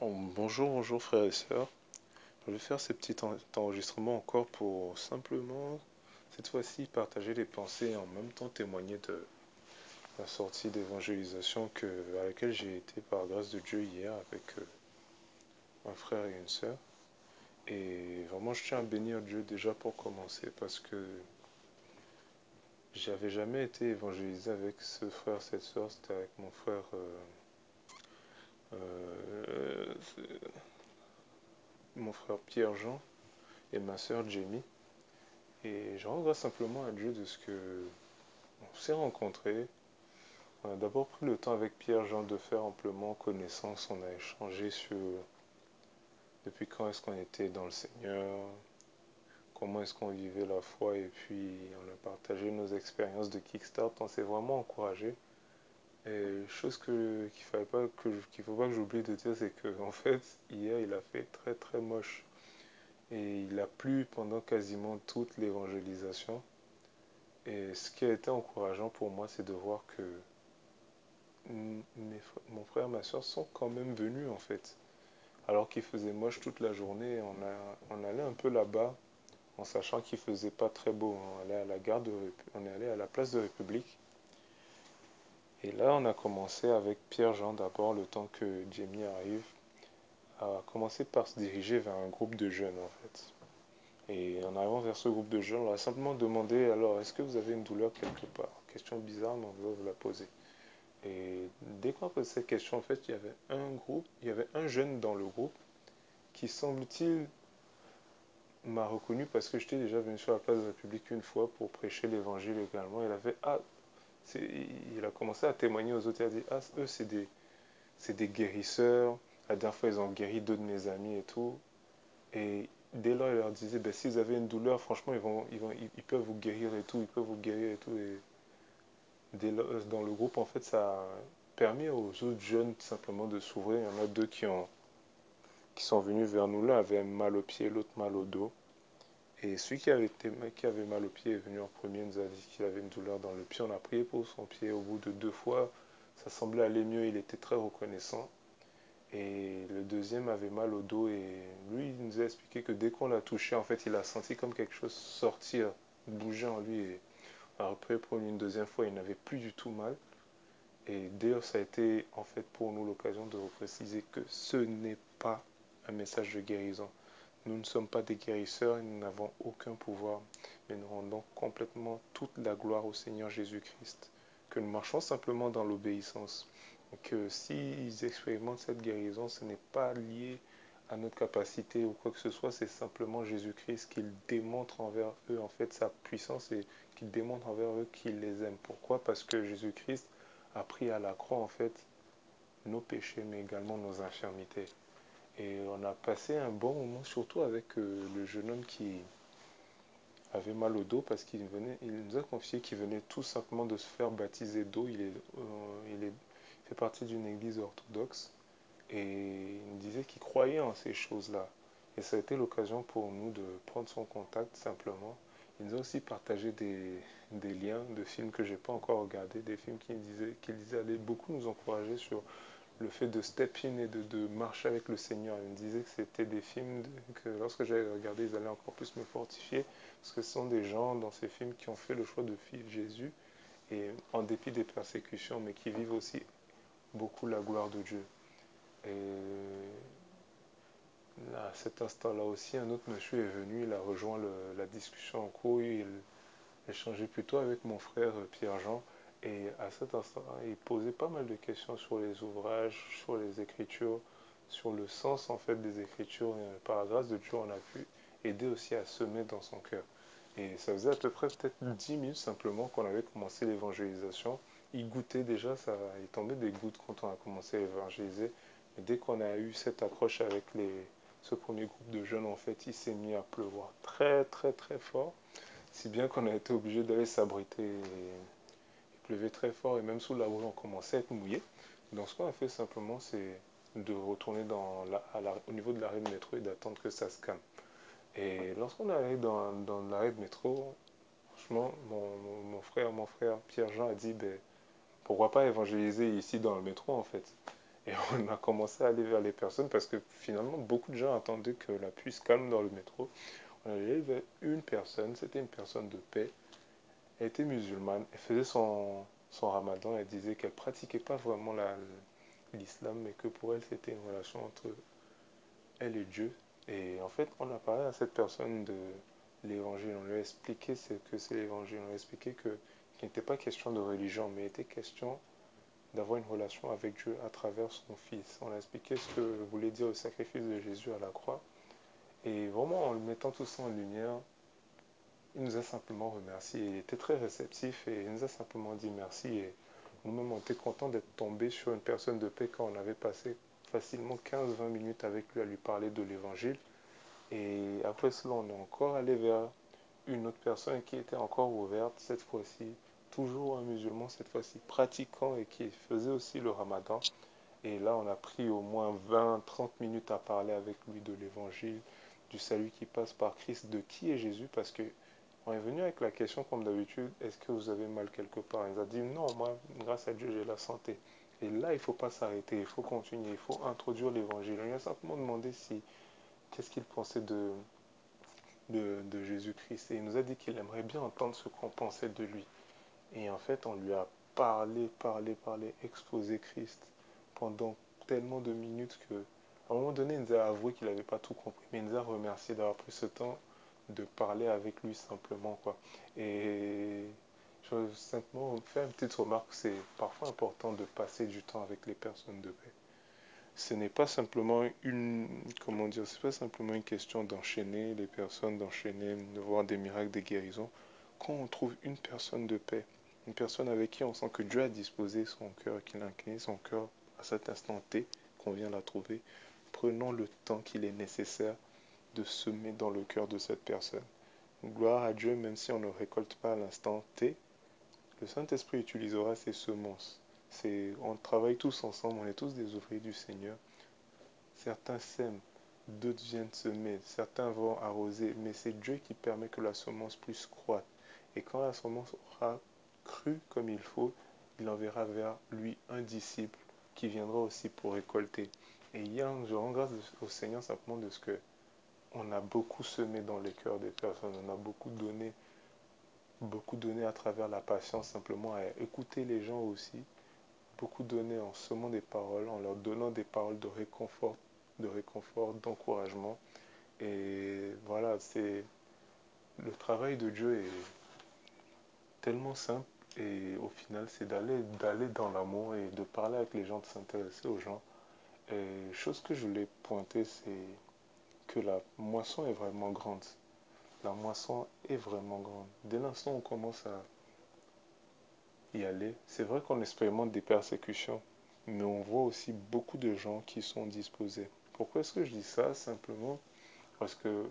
Bonjour, bonjour frères et sœurs. Je vais faire ces petits enregistrements encore pour simplement, cette fois-ci, partager les pensées et en même temps témoigner de la sortie d'évangélisation à laquelle j'ai été par grâce de Dieu hier avec un frère et une sœur. Et vraiment, je tiens à bénir Dieu déjà pour commencer parce que j'avais jamais été évangélisé avec ce frère, cette sœur. C'était avec mon frère Pierre-Jean et ma sœur Jamie. Et je rends grâce simplement à Dieu de ce que on s'est rencontrés. On a d'abord pris le temps avec Pierre-Jean de faire amplement connaissance. On a échangé sur depuis quand est-ce qu'on était dans le Seigneur, comment est-ce qu'on vivait la foi et puis on a partagé nos expériences de Kickstart. On s'est vraiment encouragé. Et chose qu'il faut pas que j'oublie de dire, c'est que en fait hier il a fait très très moche et il a plu pendant quasiment toute l'évangélisation. Et ce qui a été encourageant pour moi, c'est de voir que mon frère et ma soeur sont quand même venus en fait. Alors qu'il faisait moche toute la journée, on allait un peu là-bas en sachant qu'il faisait pas très beau. On allait à la on est allé à la place de République. Et là, on a commencé avec Pierre-Jean d'abord, le temps que Jamie arrive, à commencer par se diriger vers un groupe de jeunes en fait. Et en arrivant vers ce groupe de jeunes, on a simplement demandé alors, est-ce que vous avez une douleur quelque part? Question bizarre, mais on va vous la poser. Et dès qu'on a posé cette question, en fait, il y avait un jeune dans le groupe qui, semble-t-il, m'a reconnu parce que j'étais déjà venu sur la place de la République une fois pour prêcher l'évangile également. Il a commencé à témoigner aux autres. Il a dit, ah, eux, c'est des guérisseurs. La dernière fois, ils ont guéri deux de mes amis et tout. Et dès lors, il leur disait, ben, si vous avez une douleur, franchement, ils peuvent vous guérir et tout. Ils peuvent vous guérir et tout. Et dans le groupe, en fait, ça a permis aux autres jeunes simplement de s'ouvrir. Il y en a deux qui sont venus vers nous. L'un avait mal au pied, l'autre mal au dos. Et celui qui avait mal au pied est venu en premier, nous a dit qu'il avait une douleur dans le pied. On a prié pour son pied. Au bout de deux fois, ça semblait aller mieux. Il était très reconnaissant. Et le deuxième avait mal au dos. Et lui, il nous a expliqué que dès qu'on l'a touché, en fait, il a senti comme quelque chose sortir, bouger en lui. Et on a repris pour lui une deuxième fois. Il n'avait plus du tout mal. Et d'ailleurs, ça a été en fait pour nous l'occasion de préciser que ce n'est pas un message de guérison. Nous ne sommes pas des guérisseurs et nous n'avons aucun pouvoir, mais nous rendons complètement toute la gloire au Seigneur Jésus-Christ. Que nous marchons simplement dans l'obéissance. Que s'ils expérimentent cette guérison, ce n'est pas lié à notre capacité ou quoi que ce soit, c'est simplement Jésus-Christ qui démontre envers eux en fait sa puissance et qui démontre envers eux qu'il les aime. Pourquoi? Parce que Jésus-Christ a pris à la croix en fait nos péchés mais également nos infirmités. Et on a passé un bon moment surtout avec le jeune homme qui avait mal au dos parce il nous a confié qu'il venait tout simplement de se faire baptiser d'eau. Il fait partie d'une église orthodoxe et il nous disait qu'il croyait en ces choses-là. Et ça a été l'occasion pour nous de prendre son contact simplement. Il nous a aussi partagé des liens de films que je n'ai pas encore regardés, des films qu'il disait allaient beaucoup nous encourager sur le fait de step in et de marcher avec le Seigneur. Il me disait que c'était des films que lorsque j'avais regardé, ils allaient encore plus me fortifier parce que ce sont des gens dans ces films qui ont fait le choix de suivre Jésus et en dépit des persécutions, mais qui vivent aussi beaucoup la gloire de Dieu. Et à cet instant-là aussi, un autre monsieur est venu, il a rejoint la discussion en cours, il échangeait plutôt avec mon frère Pierre-Jean. Et à cet instant-là, il posait pas mal de questions sur les ouvrages, sur les écritures, sur le sens en fait des écritures. Et par la grâce de Dieu, on a pu aider aussi à semer dans son cœur. Et ça faisait à peu près peut-être 10 minutes simplement qu'on avait commencé l'évangélisation. Il goûtait déjà, il tombait des gouttes quand on a commencé à évangéliser. Mais dès qu'on a eu cette accroche avec ce premier groupe de jeunes, en fait, il s'est mis à pleuvoir très très très fort. Si bien qu'on a été obligé d'aller s'abriter. Il pleuvait très fort et même sous la rue, on commençait à être mouillé. Donc ce qu'on a fait simplement, c'est de retourner au niveau de l'arrêt de métro et d'attendre que ça se calme. Et lorsqu'on est allé dans l'arrêt de métro, franchement, mon frère Pierre-Jean a dit, ben, pourquoi pas évangéliser ici dans le métro en fait. Et on a commencé à aller vers les personnes parce que finalement, beaucoup de gens attendaient que la pluie se calme dans le métro. On est allé vers une personne, c'était une personne de paix. Elle était musulmane, elle faisait son ramadan, elle disait qu'elle pratiquait pas vraiment l'islam, mais que pour elle, c'était une relation entre elle et Dieu. Et en fait, on a parlé à cette personne de l'évangile, on lui a expliqué ce que c'est l'évangile, on lui a expliqué que qu'il n'était pas question de religion, mais il était question d'avoir une relation avec Dieu à travers son Fils. On a expliqué ce que voulait dire le sacrifice de Jésus à la croix. Et vraiment, en le mettant tout ça en lumière, il nous a simplement remercié. Il était très réceptif et il nous a simplement dit merci. Et nous-mêmes, on était contents d'être tombés sur une personne de paix quand on avait passé facilement 15-20 minutes avec lui à lui parler de l'évangile. Et après cela, on est encore allé vers une autre personne qui était encore ouverte, cette fois-ci, toujours un musulman, cette fois-ci pratiquant et qui faisait aussi le ramadan. Et là, on a pris au moins 20-30 minutes à parler avec lui de l'évangile, du salut qui passe par Christ, de qui est Jésus, parce que on est venu avec la question comme d'habitude, est-ce que vous avez mal quelque part? Il nous a dit non, moi, grâce à Dieu, j'ai la santé. Et là, il ne faut pas s'arrêter, il faut continuer, il faut introduire l'évangile. On lui a simplement demandé si qu'est-ce qu'il pensait de Jésus-Christ. Et il nous a dit qu'il aimerait bien entendre ce qu'on pensait de lui. Et en fait, on lui a parlé, exposé Christ pendant tellement de minutes que, à un moment donné, il nous a avoué qu'il n'avait pas tout compris, mais il nous a remercié d'avoir pris ce temps de parler avec lui simplement, quoi. Et je veux simplement faire une petite remarque, c'est parfois important de passer du temps avec les personnes de paix. Ce n'est pas simplement comment dire, c'est pas simplement une question d'enchaîner les personnes, d'enchaîner, de voir des miracles, des guérisons. Quand on trouve une personne de paix, une personne avec qui on sent que Dieu a disposé son cœur, qu'il a incliné son cœur à cet instant T, qu'on vient la trouver, prenons le temps qu'il est nécessaire de semer dans le cœur de cette personne. Gloire à Dieu, même si on ne récolte pas à l'instant T, le Saint-Esprit utilisera ses semences. On travaille tous ensemble, on est tous des ouvriers du Seigneur. Certains sèment, d'autres viennent semer, certains vont arroser, mais c'est Dieu qui permet que la semence puisse croître. Et quand la semence aura cru comme il faut, il enverra vers lui un disciple qui viendra aussi pour récolter. Et hier, je rends grâce au Seigneur simplement de ce que on a beaucoup semé dans les cœurs des personnes, on a beaucoup donné à travers la patience, simplement à écouter les gens aussi, beaucoup donné en semant des paroles, en leur donnant des paroles de réconfort, d'encouragement. Et voilà, le travail de Dieu est tellement simple et au final, c'est d'aller dans l'amour et de parler avec les gens, de s'intéresser aux gens. Et chose que je voulais pointer, c'est que la moisson est vraiment grande. La moisson est vraiment grande. Dès l'instant où on commence à y aller, c'est vrai qu'on expérimente des persécutions, mais on voit aussi beaucoup de gens qui sont disposés. Pourquoi est-ce que je dis ça? Simplement parce que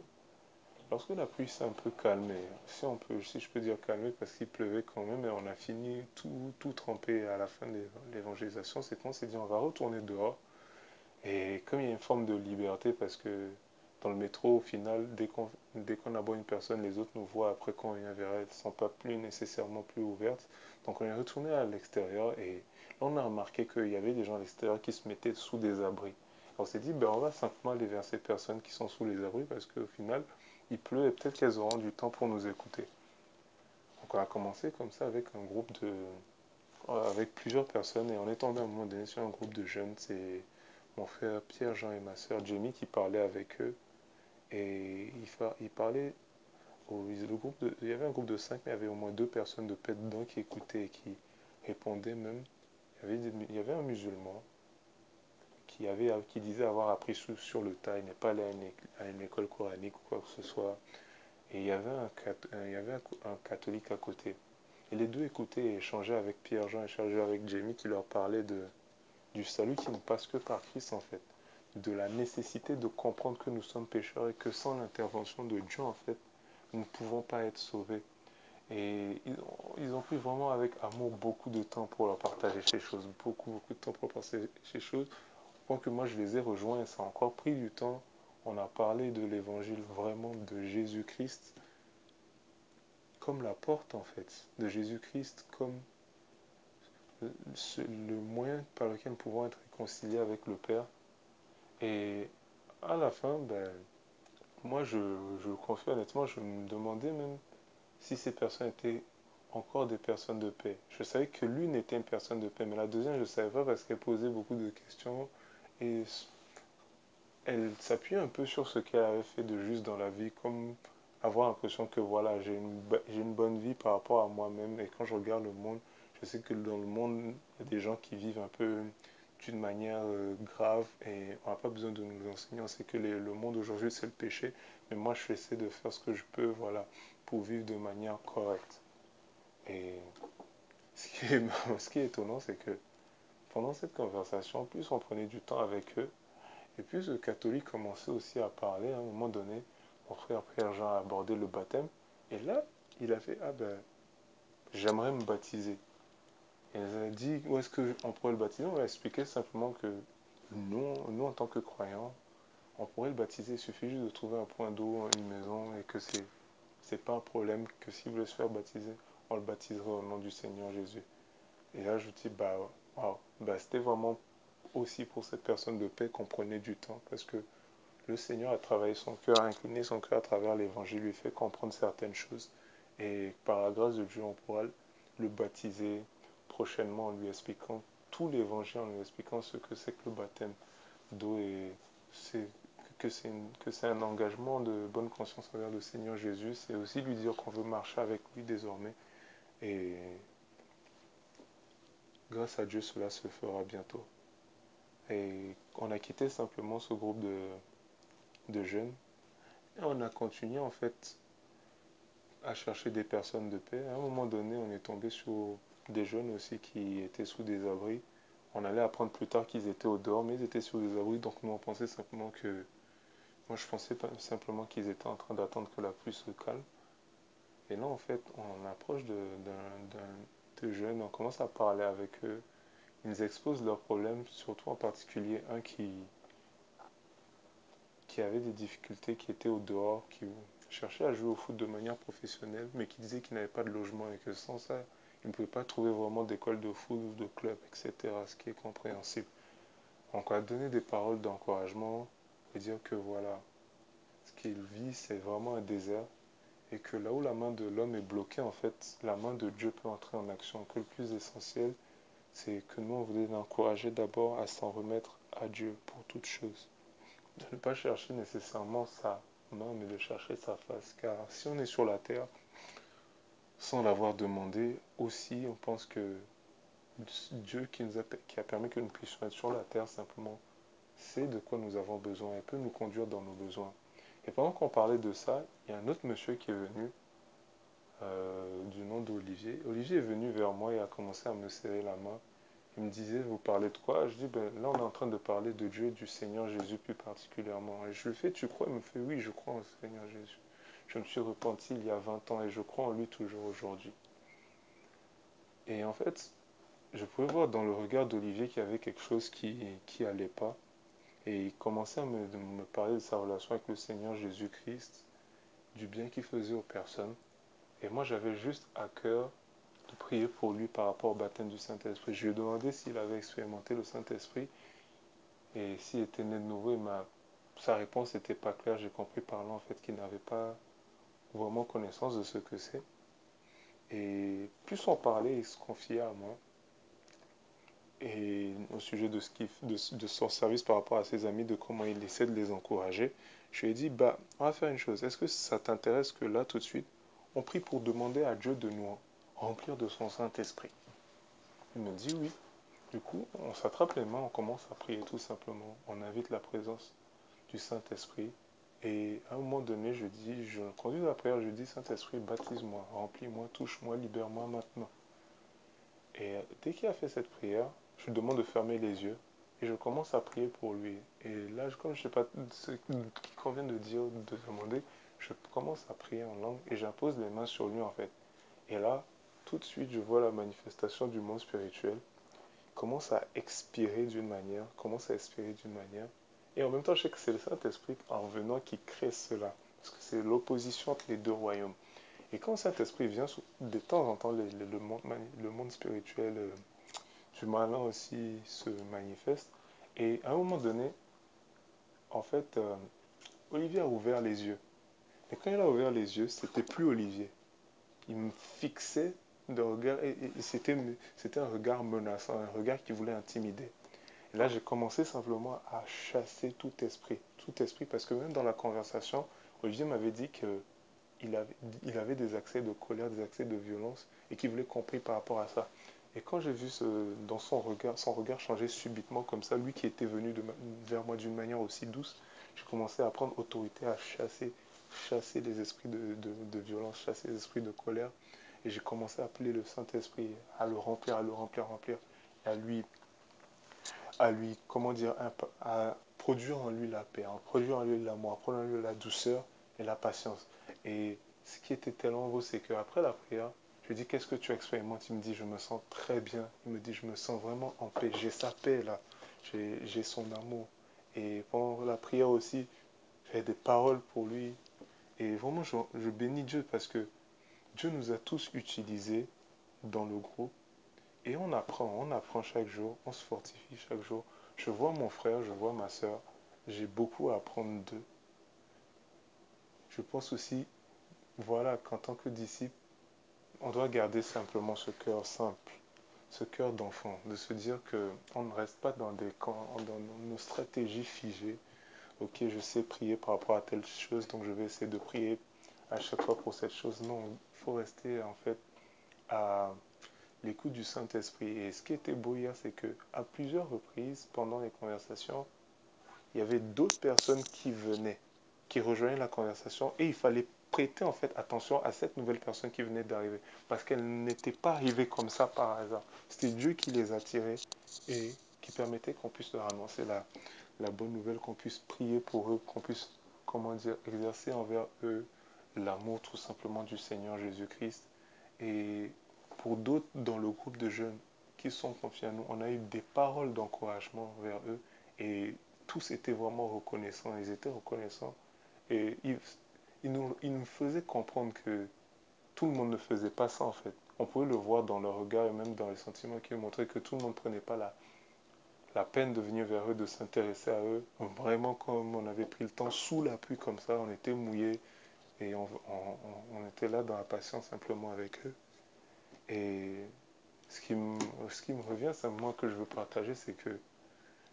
lorsque la pluie s'est un peu calmée, si je peux dire calmée parce qu'il pleuvait quand même et on a fini tout trempé à la fin de l'évangélisation, c'est qu'on s'est dit on va retourner dehors. Et comme il y a une forme de liberté parce que dans le métro, au final, dès qu'on aborde une personne, les autres nous voient après quand on vient vers elles, ne sont pas plus nécessairement plus ouvertes. Donc on est retourné à l'extérieur et là on a remarqué qu'il y avait des gens à l'extérieur qui se mettaient sous des abris. On s'est dit, ben, on va simplement aller vers ces personnes qui sont sous les abris parce qu'au final, il pleut et peut-être qu'elles auront du temps pour nous écouter. Donc on a commencé comme ça avec plusieurs personnes et on est tombé à un moment donné sur un groupe de jeunes. C'est mon frère Pierre, Jean et ma soeur Jamie qui parlaient avec eux. Et ils parlaient il y avait un groupe de 5, mais il y avait au moins deux personnes de paix dedans qui écoutaient et qui répondaient même. Il y avait un musulman qui disait avoir appris sur le tas, il n'est pas allé à une école coranique ou quoi que ce soit. Et il y avait un catholique à côté. Et les deux écoutaient et échangeaient avec Pierre-Jean, échangeaient avec Jamie qui leur parlait du salut qui ne passe que par Christ en fait. De la nécessité de comprendre que nous sommes pécheurs et que sans l'intervention de Dieu en fait, nous ne pouvons pas être sauvés. Et ils ont pris vraiment avec amour beaucoup de temps pour leur partager ces choses, beaucoup de temps pour partager ces choses. Point que moi je les ai rejoints et ça a encore pris du temps. On a parlé de l'évangile vraiment de Jésus-Christ comme la porte en fait, de Jésus-Christ comme le moyen par lequel nous pouvons être réconciliés avec le Père. Et à la fin, ben, moi, je le confie honnêtement, je me demandais même si ces personnes étaient encore des personnes de paix. Je savais que l'une était une personne de paix, mais la deuxième, je ne savais pas parce qu'elle posait beaucoup de questions et elle s'appuyait un peu sur ce qu'elle avait fait de juste dans la vie, comme avoir l'impression que voilà, j'ai une bonne vie par rapport à moi-même. Et quand je regarde le monde, je sais que dans le monde, il y a des gens qui vivent un peu d'une manière grave et on n'a pas besoin de nous enseigner. On sait que le monde aujourd'hui, c'est le péché. Mais moi, je essaie de faire ce que je peux, voilà, pour vivre de manière correcte. Et ce qui est étonnant, c'est que pendant cette conversation, plus on prenait du temps avec eux, et plus le catholique commençait aussi à parler. À un moment donné, mon frère Jean a abordé le baptême. Et là, il a fait, ah ben, j'aimerais me baptiser. Et elle a dit, où est-ce qu'on pourrait le baptiser? On va expliquer simplement que nous, en tant que croyants, on pourrait le baptiser. Il suffit juste de trouver un point d'eau, une maison, et que c'est pas un problème, que s'il voulait se faire baptiser, on le baptiserait au nom du Seigneur Jésus. Et là, je dis, bah, wow. Bah, c'était vraiment aussi pour cette personne de paix qu'on prenait du temps, parce que le Seigneur a travaillé son cœur, a incliné son cœur à travers l'évangile, lui fait comprendre certaines choses. Et par la grâce de Dieu, on pourra le baptiser prochainement en lui expliquant tout l'évangile, en lui expliquant ce que c'est que le baptême d'eau et c'est que c'est un engagement de bonne conscience envers le Seigneur Jésus. C'est aussi lui dire qu'on veut marcher avec lui désormais. Et grâce à Dieu, cela se fera bientôt. Et on a quitté simplement ce groupe de jeunes et on a continué en fait à chercher des personnes de paix. À un moment donné, on est tombé sur des jeunes aussi qui étaient sous des abris. On allait apprendre plus tard qu'ils étaient au dehors, mais ils étaient sous des abris, donc nous on pensait simplement que... Moi je pensais simplement qu'ils étaient en train d'attendre que la pluie se calme. Et là en fait, on approche de jeunes, on commence à parler avec eux. Ils nous exposent leurs problèmes, surtout en particulier un qui avait des difficultés, qui était au dehors, qui cherchait à jouer au foot de manière professionnelle, mais qui disait qu'il n'avait pas de logement et que sans ça, il ne pouvait pas trouver vraiment d'école de foot ou de club, etc., ce qui est compréhensible. Donc on a donné des paroles d'encouragement et dire que voilà, ce qu'il vit, c'est vraiment un désert et que là où la main de l'homme est bloquée, en fait, la main de Dieu peut entrer en action. Que le plus essentiel, c'est que nous, on voulait l'encourager d'abord à s'en remettre à Dieu pour toute chose. De ne pas chercher nécessairement sa main, mais de chercher sa face. Car si on est sur la terre, sans l'avoir demandé, aussi, on pense que Dieu qui a permis que nous puissions être sur la terre, simplement, sait de quoi nous avons besoin et peut nous conduire dans nos besoins. Et pendant qu'on parlait de ça, il y a un autre monsieur qui est venu, du nom d'Olivier. Olivier est venu vers moi et a commencé à me serrer la main. Il me disait, vous parlez de quoi? Je dis, ben, là, on est en train de parler de Dieu et du Seigneur Jésus plus particulièrement. Et je lui fais, tu crois? Il me fait, oui, je crois au Seigneur Jésus. Je me suis repenti il y a 20 ans et je crois en lui toujours aujourd'hui. Et en fait, je pouvais voir dans le regard d'Olivier qu'il y avait quelque chose qui allait pas. Et il commençait à me parler de sa relation avec le Seigneur Jésus-Christ, du bien qu'il faisait aux personnes. Et moi, j'avais juste à cœur de prier pour lui par rapport au baptême du Saint-Esprit. Je lui ai demandé s'il avait expérimenté le Saint-Esprit et s'il était né de nouveau. Sa réponse n'était pas claire. J'ai compris par là en fait qu'il n'avait pas vraiment connaissance de ce que c'est. Et plus on parlait, il se confiait à moi. Et au sujet de son service par rapport à ses amis, de comment il essaie de les encourager, je lui ai dit, bah, on va faire une chose. Est-ce que ça t'intéresse que là, tout de suite, on prie pour demander à Dieu de nous remplir de son Saint-Esprit? Il me dit oui. Du coup, on s'attrape les mains, on commence à prier tout simplement. On invite la présence du Saint-Esprit. Et à un moment donné, je conduis la prière, je dis, Saint-Esprit, baptise-moi, remplis-moi, touche-moi, libère-moi maintenant. Et dès qu'il a fait cette prière, je lui demande de fermer les yeux et je commence à prier pour lui. Et là, comme je ne sais pas ce qu'il convient de dire, de demander, je commence à prier en langue et j'impose les mains sur lui en fait. Et là, tout de suite, je vois la manifestation du monde spirituel. Il commence à expirer d'une manière, commence à expirer d'une manière. Et en même temps, je sais que c'est le Saint-Esprit en venant qui crée cela. Parce que c'est l'opposition entre les deux royaumes. Et quand le Saint-Esprit vient, de temps en temps, le monde spirituel du malin aussi se manifeste. Et à un moment donné, en fait, Olivier a ouvert les yeux. Et quand il a ouvert les yeux, c'était plus Olivier. Il me fixait de regard et c'était un regard menaçant, un regard qui voulait intimider. Et là, j'ai commencé simplement à chasser tout esprit, parce que même dans la conversation, Olivier m'avait dit il avait des accès de colère, des accès de violence, et qu'il voulait qu'on prie par rapport à ça. Et quand j'ai vu dans son regard changer subitement comme ça, lui qui était venu vers moi d'une manière aussi douce, j'ai commencé à prendre autorité, à chasser les esprits de violence, chasser les esprits de colère. Et j'ai commencé à appeler le Saint-Esprit, à le remplir, à lui, comment dire, à produire en lui la paix, à produire en lui l'amour, à produire en lui la douceur et la patience. Et ce qui était tellement beau, c'est qu'après la prière, je lui dis, qu'est-ce que tu expérimentes? Il me dit, je me sens très bien. Il me dit, je me sens vraiment en paix. J'ai sa paix là. J'ai son amour. Et pendant la prière aussi, j'ai des paroles pour lui. Et vraiment, je bénis Dieu parce que Dieu nous a tous utilisés dans le groupe et on apprend chaque jour, on se fortifie chaque jour. Je vois mon frère, je vois ma soeur, j'ai beaucoup à apprendre d'eux. Je pense aussi, voilà, qu'en tant que disciple, on doit garder simplement ce cœur simple, ce cœur d'enfant, de se dire que on ne reste pas dans des camps, dans nos stratégies figées. Ok, je sais prier par rapport à telle chose, donc je vais essayer de prier à chaque fois pour cette chose. Non, il faut rester en fait à l'écoute du Saint-Esprit. Et ce qui était beau hier, c'est que à plusieurs reprises, pendant les conversations, il y avait d'autres personnes qui venaient, qui rejoignaient la conversation, et il fallait prêter en fait attention à cette nouvelle personne qui venait d'arriver, parce qu'elle n'était pas arrivée comme ça par hasard. C'était Dieu qui les attirait et qui permettait qu'on puisse leur annoncer la bonne nouvelle, qu'on puisse prier pour eux, qu'on puisse, comment dire, exercer envers eux l'amour tout simplement du Seigneur Jésus-Christ. Et pour d'autres dans le groupe de jeunes qui sont confiés à nous, on a eu des paroles d'encouragement vers eux et tous étaient vraiment reconnaissants. Ils étaient reconnaissants et ils nous faisaient comprendre que tout le monde ne faisait pas ça en fait. On pouvait le voir dans leur regard et même dans les sentiments qu'ils montraient que tout le monde ne prenait pas la peine de venir vers eux, de s'intéresser à eux. Vraiment comme on avait pris le temps sous la pluie comme ça, on était mouillés et on était là dans la patience simplement avec eux. Et ce qui me revient simplement que je veux partager, c'est que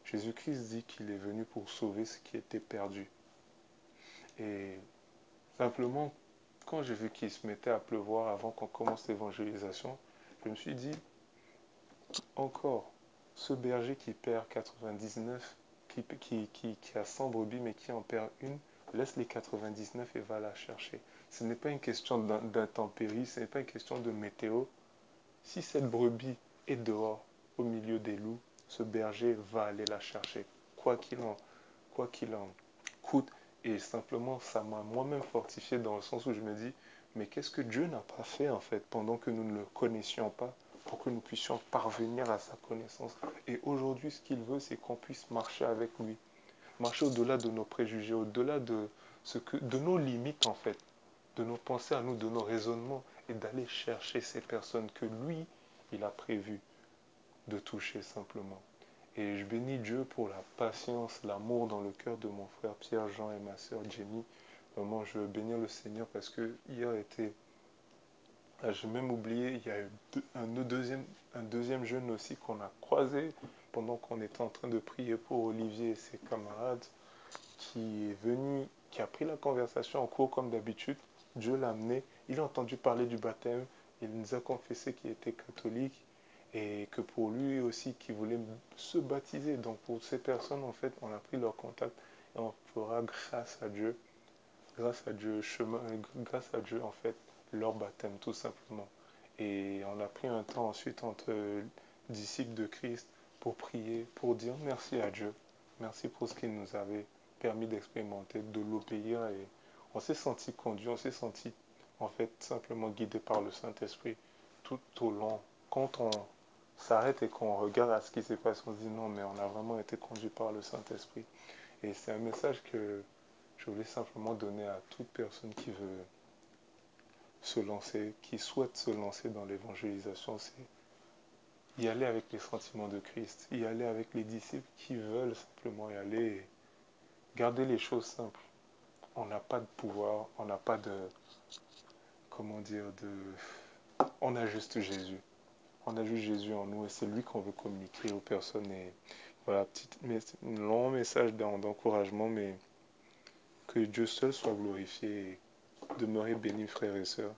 Jésus-Christ dit qu'il est venu pour sauver ce qui était perdu. Et simplement, quand j'ai vu qu'il se mettait à pleuvoir avant qu'on commence l'évangélisation, je me suis dit, encore, ce berger qui perd 99, qui a 100 brebis mais qui en perd une, laisse les 99 et va la chercher. Ce n'est pas une question d'intempérie, ce n'est pas une question de météo. Si cette brebis est dehors, au milieu des loups, ce berger va aller la chercher, quoi qu'il en, quoi qu'il en coûte. Et simplement, ça m'a moi-même fortifié dans le sens où je me dis, mais qu'est-ce que Dieu n'a pas fait en fait pendant que nous ne le connaissions pas pour que nous puissions parvenir à sa connaissance. Et aujourd'hui, ce qu'il veut, c'est qu'on puisse marcher avec lui, marcher au-delà de nos préjugés, au-delà de nos limites en fait, de nos pensées à nous, de nos raisonnements, et d'aller chercher ces personnes que lui, il a prévu de toucher simplement. Et je bénis Dieu pour la patience, l'amour dans le cœur de mon frère Pierre, Jean et ma sœur Jenny. Vraiment, je veux bénir le Seigneur parce que hier était, j'ai même oublié, il y a eu un deuxième jeune aussi qu'on a croisé pendant qu'on était en train de prier pour Olivier et ses camarades, qui est venu, qui a pris la conversation en cours comme d'habitude. Dieu l'a amené, il a entendu parler du baptême, il nous a confessé qu'il était catholique et que pour lui aussi, qu'il voulait se baptiser. Donc pour ces personnes, en fait, on a pris leur contact et on fera grâce à Dieu, en fait, leur baptême tout simplement. Et on a pris un temps ensuite entre disciples de Christ pour prier, pour dire merci à Dieu. Merci pour ce qu'il nous avait permis d'expérimenter, de l'obéir et on s'est senti conduit, on s'est senti en fait simplement guidé par le Saint-Esprit tout au long. Quand on s'arrête et qu'on regarde à ce qui s'est passé, on se dit non, mais on a vraiment été conduit par le Saint-Esprit. Et c'est un message que je voulais simplement donner à toute personne qui veut se lancer, qui souhaite se lancer dans l'évangélisation. y aller avec les sentiments de Christ, y aller avec les disciples qui veulent simplement y aller et garder les choses simples. On n'a pas de pouvoir, on n'a pas de, comment dire, on a juste Jésus. On a juste Jésus en nous et c'est lui qu'on veut communiquer aux personnes. Et voilà, un long message d'encouragement, mais que Dieu seul soit glorifié et demeurez bénis, frères et sœurs.